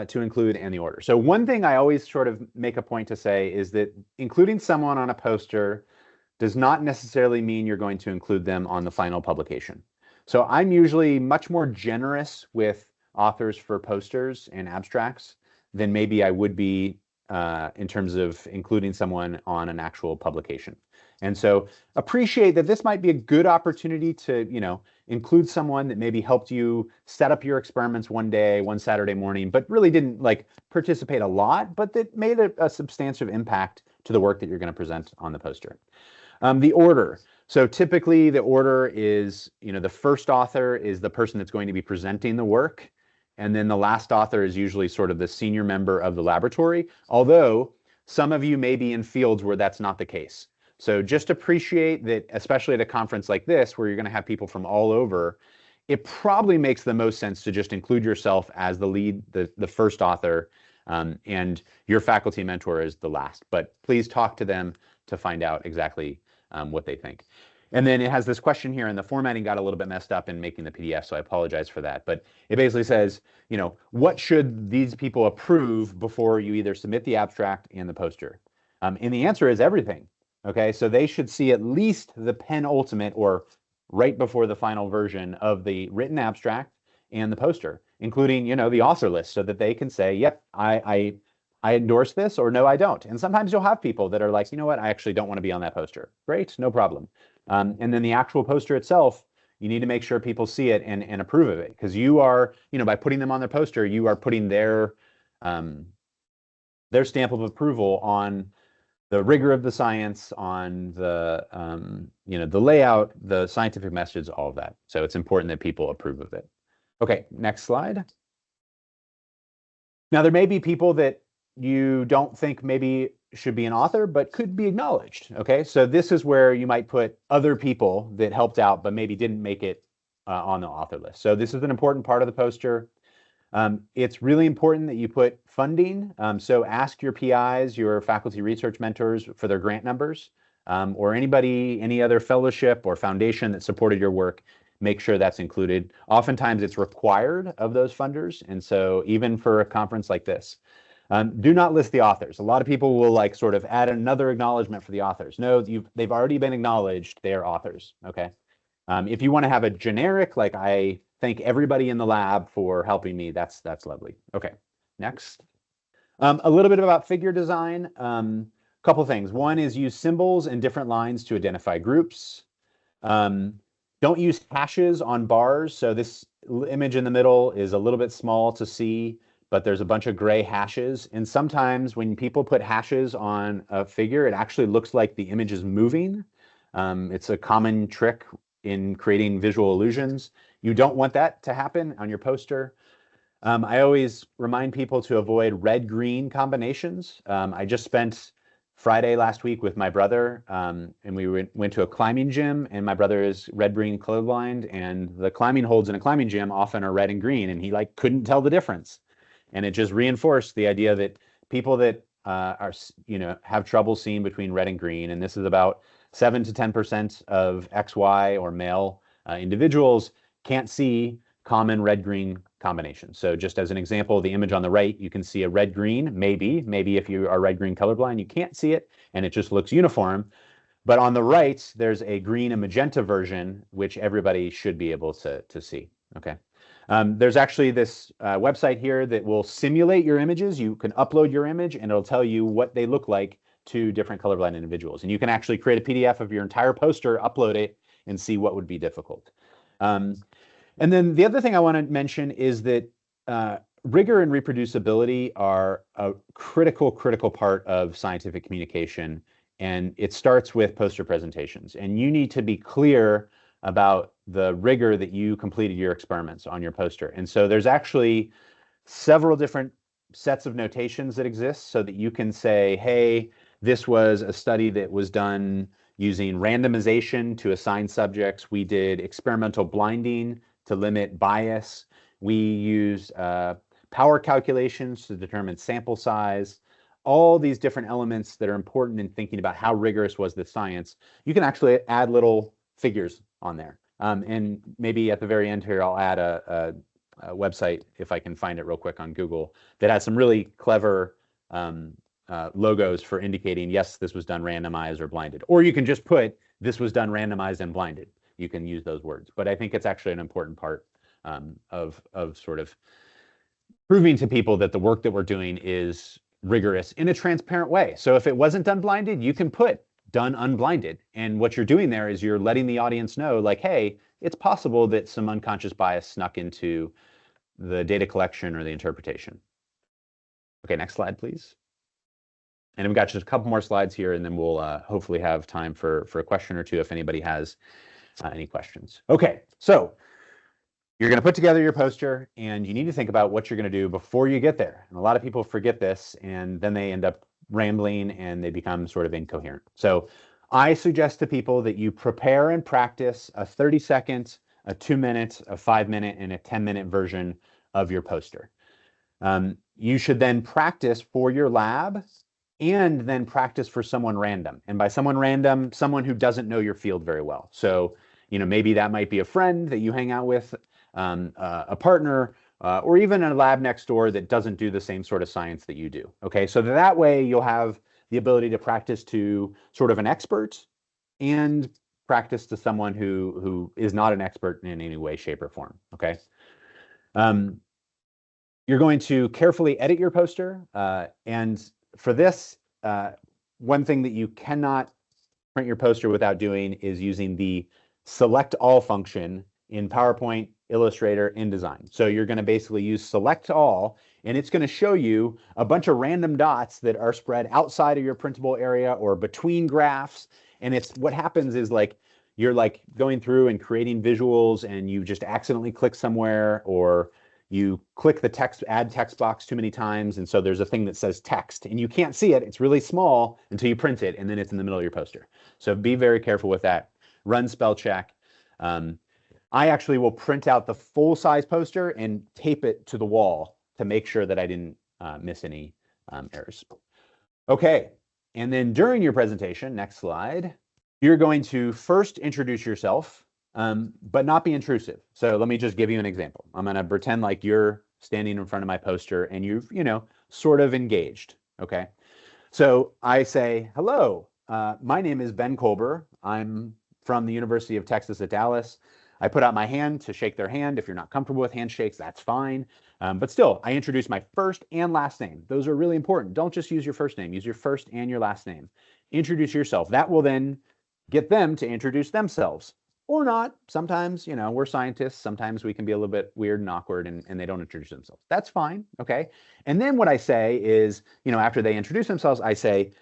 to include and the order. So one thing I always sort of make a point to say is that including someone on a poster does not necessarily mean you're going to include them on the final publication. So I'm usually much more generous with authors for posters and abstracts than maybe I would be in terms of including someone on an actual publication. And so appreciate that this might be a good opportunity to, include someone that maybe helped you set up your experiments one Saturday morning, but really didn't participate a lot, but that made a substantial impact to the work that you're going to present on the poster. The order. So typically the order is, the first author is the person that's going to be presenting the work. And then the last author is usually sort of the senior member of the laboratory, although some of you may be in fields where that's not the case. So just appreciate that, especially at a conference like this, where you're going to have people from all over, it probably makes the most sense to just include yourself as the lead, the first author, and your faculty mentor is the last. But please talk to them to find out exactly what they think. And then it has this question here, and the formatting got a little bit messed up in making the PDF, so I apologize for that. But it basically says, what should these people approve before you either submit the abstract and the poster? And the answer is everything. Okay, so they should see at least the penultimate or right before the final version of the written abstract and the poster, including, the author list, so that they can say, yep, I endorse this, or no, I don't. And sometimes you'll have people that are like, you know what, I actually don't want to be on that poster. Great, no problem. And then the actual poster itself, you need to make sure people see it and approve of it, because you are, by putting them on their poster, you are putting their stamp of approval on the rigor of the science, on the the layout, the scientific methods, all of that. So it's important that people approve of it. Okay, next slide. Now there may be people that you don't think maybe should be an author, but could be acknowledged. Okay, so this is where you might put other people that helped out, but maybe didn't make it on the author list. So this is an important part of the poster. It's really important that you put funding. So ask your PIs, your faculty research mentors, for their grant numbers, or anybody, any other fellowship or foundation that supported your work. Make sure that's included. Oftentimes it's required of those funders. And so even for a conference like this, do not list the authors. A lot of people will like sort of add another acknowledgement for the authors. No, they've already been acknowledged. They are authors. Okay. If you want to have a generic, like I thank everybody in the lab for helping me, that's lovely. Okay, next. A little bit about figure design. Couple things. One is use symbols and different lines to identify groups. Don't use hashes on bars. So this image in the middle is a little bit small to see, but there's a bunch of gray hashes. And sometimes when people put hashes on a figure, it actually looks like the image is moving. It's a common trick in creating visual illusions. You don't want that to happen on your poster. I always remind people to avoid red-green combinations. I just spent Friday last week with my brother, and we went to a climbing gym, and my brother is red-green colorblind, and the climbing holds in a climbing gym often are red and green, and he like couldn't tell the difference. And it just reinforced the idea that people that are, have trouble seeing between red and green, and this is about 7 to 10% of XY or male individuals can't see common red-green combinations. So just as an example, the image on the right, you can see a red-green, maybe if you are red-green colorblind, you can't see it and it just looks uniform. But on the right, there's a green and magenta version, which everybody should be able to see. Okay. There's actually this website here that will simulate your images. You can upload your image and it'll tell you what they look like to different colorblind individuals. And you can actually create a PDF of your entire poster, upload it, and see what would be difficult. And then the other thing I want to mention is that rigor and reproducibility are a critical part of scientific communication. And it starts with poster presentations. And you need to be clear about the rigor that you completed your experiments on your poster. And so there's actually several different sets of notations that exist so that you can say, hey, this was a study that was done using randomization to assign subjects. We did experimental blinding to limit bias. We used power calculations to determine sample size. All these different elements that are important in thinking about how rigorous was the science. You can actually add little figures on there. And maybe at the very end here, I'll add a website, if I can find it real quick on Google, that has some really clever logos for indicating, yes, this was done randomized or blinded. Or you can just put, this was done randomized and blinded. You can use those words. But I think it's actually an important part of sort of proving to people that the work that we're doing is rigorous in a transparent way. So if it wasn't done blinded, you can put done unblinded. And what you're doing there is you're letting the audience know, like, hey, it's possible that some unconscious bias snuck into the data collection or the interpretation. Okay, next slide, please. And we've got just a couple more slides here, and then we'll hopefully have time for a question or two if anybody has any questions. Okay, so you're going to put together your poster, and you need to think about what you're going to do before you get there. And a lot of people forget this, and then they end up rambling, and they become sort of incoherent. So I suggest to people that you prepare and practice a 30-second, a 2-minute, a 5-minute, and a 10-minute version of your poster. You should then practice for your lab and then practice for someone random. And by someone random, someone who doesn't know your field very well. So, maybe that might be a friend that you hang out with, a partner, or even a lab next door that doesn't do the same sort of science that you do. Okay, so that way you'll have the ability to practice to sort of an expert and practice to someone who is not an expert in any way, shape, or form. Okay. You're going to carefully edit your poster, and for this, one thing that you cannot print your poster without doing is using the select all function in PowerPoint, Illustrator, InDesign. So you're going to basically use select all, and it's going to show you a bunch of random dots that are spread outside of your printable area or between graphs. And it's what happens is like you're like going through and creating visuals and you just accidentally click somewhere, or you click the text, add text box too many times. And so there's a thing that says text and you can't see it. It's really small until you print it, and then it's in the middle of your poster. So be very careful with that. Run spell check. I actually will print out the full size poster and tape it to the wall to make sure that I didn't miss any errors. Okay, and then during your presentation, next slide, you're going to first introduce yourself, but not be intrusive. So let me just give you an example. I'm going to pretend like you're standing in front of my poster and you've, sort of engaged. Okay, so I say, hello, my name is Ben Kolber. I'm from the University of Texas at Dallas. I put out my hand to shake their hand. If you're not comfortable with handshakes, that's fine. But still, I introduce my first and last name. Those are really important. Don't just use your first name. Use your first and your last name. Introduce yourself. That will then get them to introduce themselves. Or not. Sometimes, we're scientists. Sometimes we can be a little bit weird and awkward and they don't introduce themselves. That's fine. Okay. And then what I say is, after they introduce themselves, I say,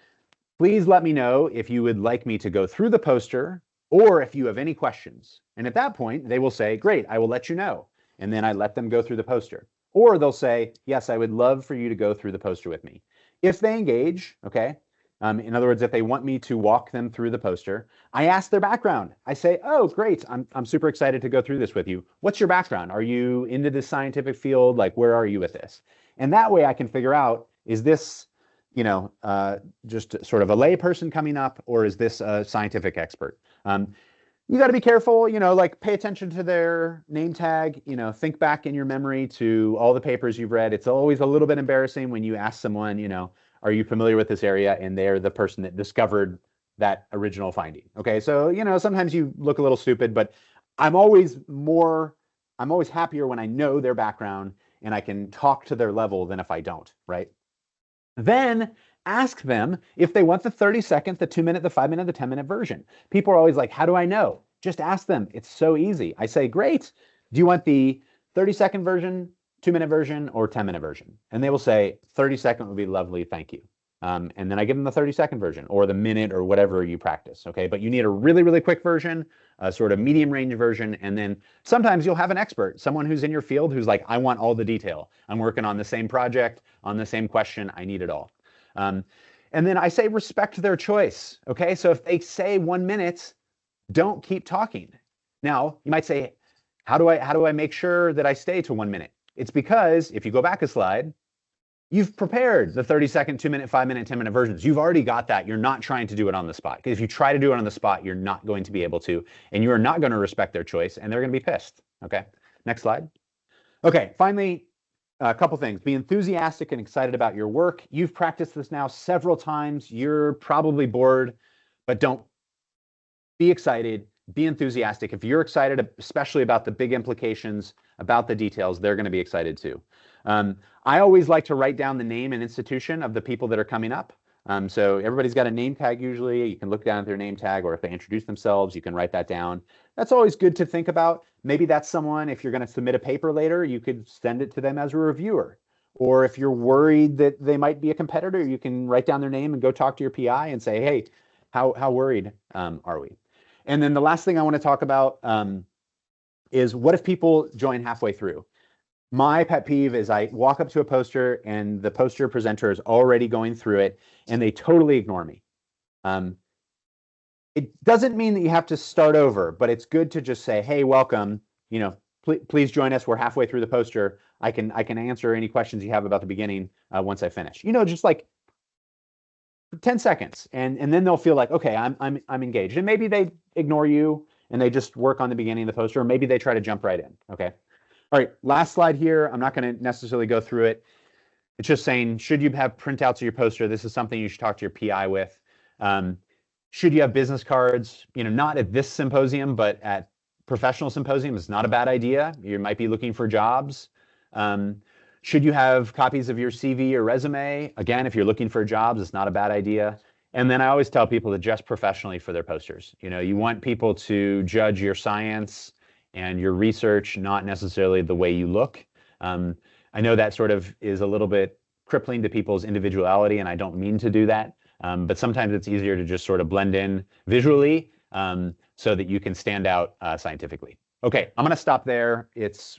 please let me know if you would like me to go through the poster or if you have any questions. And at that point, they will say, great, I will let you know. And then I let them go through the poster. Or they'll say, yes, I would love for you to go through the poster with me. If they engage, okay, in other words, if they want me to walk them through the poster, I ask their background. I say, oh, great, I'm super excited to go through this with you. What's your background? Are you into this scientific field? Like, where are you with this? And that way I can figure out, is this, just sort of a lay person coming up, or is this a scientific expert? You got to be careful, like pay attention to their name tag, think back in your memory to all the papers you've read. It's always a little bit embarrassing when you ask someone, are you familiar with this area? And they're the person that discovered that original finding. Okay, so, sometimes you look a little stupid, but I'm always happier when I know their background and I can talk to their level than if I don't, right? Then ask them if they want the 30-second, the 2-minute, the 5-minute, the 10-minute version. People are always like, how do I know? Just ask them. It's so easy. I say, great. Do you want the 30-second version, 2-minute version, or 10-minute version? And they will say, 30-second would be lovely, thank you. And then I give them the 30-second version or the minute or whatever you practice, okay? But you need a really, really quick version, a sort of medium range version, and then sometimes you'll have an expert, someone who's in your field who's like, I want all the detail. I'm working on the same project, on the same question, I need it all. And then I say respect their choice, okay? So if they say 1 minute, don't keep talking. Now, you might say, how do I make sure that I stay to 1 minute? It's because if you go back a slide, you've prepared the 30-second, 2-minute, 5-minute, 10-minute versions. You've already got that. You're not trying to do it on the spot. Because if you try to do it on the spot, you're not going to be able to, and you are not going to respect their choice, and they're going to be pissed, okay? Next slide. Okay, finally, a couple things. Be enthusiastic and excited about your work. You've practiced this now several times. You're probably bored, but don't. Be excited. Be enthusiastic. If you're excited, especially about the big implications, about the details, they're going to be excited too. I always like to write down the name and institution of the people that are coming up. So everybody's got a name tag usually. You can look down at their name tag, or if they introduce themselves, you can write that down. That's always good to think about. Maybe that's someone, if you're going to submit a paper later, you could send it to them as a reviewer. Or if you're worried that they might be a competitor, you can write down their name and go talk to your PI and say, hey, how worried are we? And then the last thing I want to talk about is what if people join halfway through? My pet peeve is I walk up to a poster and the poster presenter is already going through it and they totally ignore me. It doesn't mean that you have to start over, but it's good to just say, hey, welcome, please join us. We're halfway through the poster. I can answer any questions you have about the beginning once I finish. Just like 10 seconds, and then they'll feel like, okay, I'm engaged. And maybe they ignore you and they just work on the beginning of the poster, or maybe they try to jump right in. Okay. All right, last slide here. I'm not going to necessarily go through it. It's just saying, should you have printouts of your poster? This is something you should talk to your PI with. Should you have business cards? Not at this symposium, but at professional symposiums, it's not a bad idea. You might be looking for jobs. Should you have copies of your CV or resume? Again, if you're looking for jobs, it's not a bad idea. And then I always tell people to dress professionally for their posters. You want people to judge your science and your research not necessarily the way you look. I know that sort of is a little bit crippling to people's individuality, and I don't mean to do that. But sometimes it's easier to just sort of blend in visually so that you can stand out scientifically. Okay, I'm going to stop there.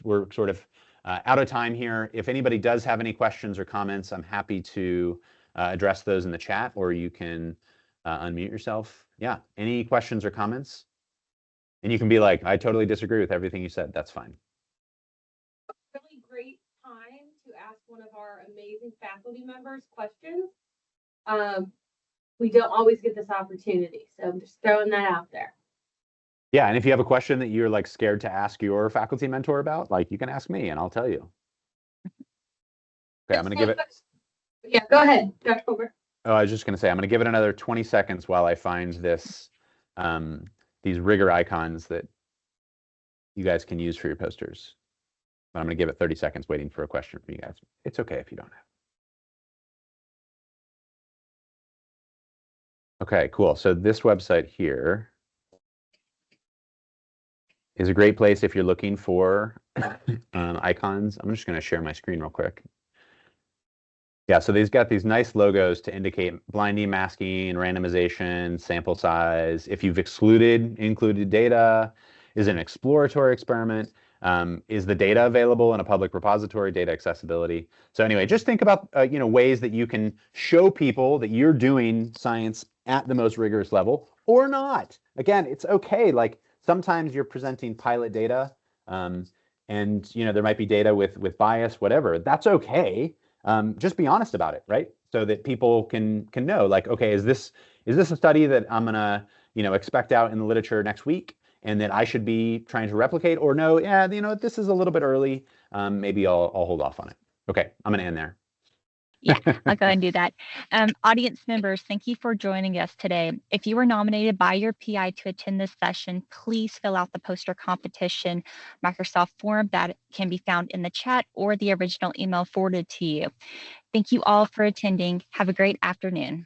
We're sort of out of time here. If anybody does have any questions or comments, I'm happy to address those in the chat, or you can unmute yourself. Yeah, any questions or comments? And you can be like, I totally disagree with everything you said. That's fine. Really great time to ask one of our amazing faculty members questions. We don't always get this opportunity, so I'm just throwing that out there. Yeah, and if you have a question that you're like scared to ask your faculty mentor about, like you can ask me and I'll tell you. Okay, I'm going to give it. Yeah, go ahead, Dr. Colbert. Oh, I was just going to say, I'm going to give it another 20 seconds while I find this, these rigor icons that you guys can use for your posters. But I'm going to give it 30 seconds waiting for a question from you guys. It's okay if you don't have. Okay, cool. So this website here is a great place if you're looking for icons. I'm just going to share my screen real quick. Yeah, so they've got these nice logos to indicate blinding, masking, randomization, sample size. If you've excluded included data, is it an exploratory experiment? Is the data available in a public repository, data accessibility? So anyway, just think about ways that you can show people that you're doing science at the most rigorous level or not. Again, it's okay. Like sometimes you're presenting pilot data and there might be data with bias, whatever. That's okay. Just be honest about it, right? So that people can know, like, okay, is this a study that I'm gonna expect out in the literature next week, and that I should be trying to replicate, or no, yeah, this is a little bit early. Maybe I'll hold off on it. Okay, I'm gonna end there. Yeah, I'll go and do that. Audience members, thank you for joining us today. If you were nominated by your PI to attend this session, please fill out the poster competition Microsoft form that can be found in the chat or the original email forwarded to you. Thank you all for attending. Have a great afternoon.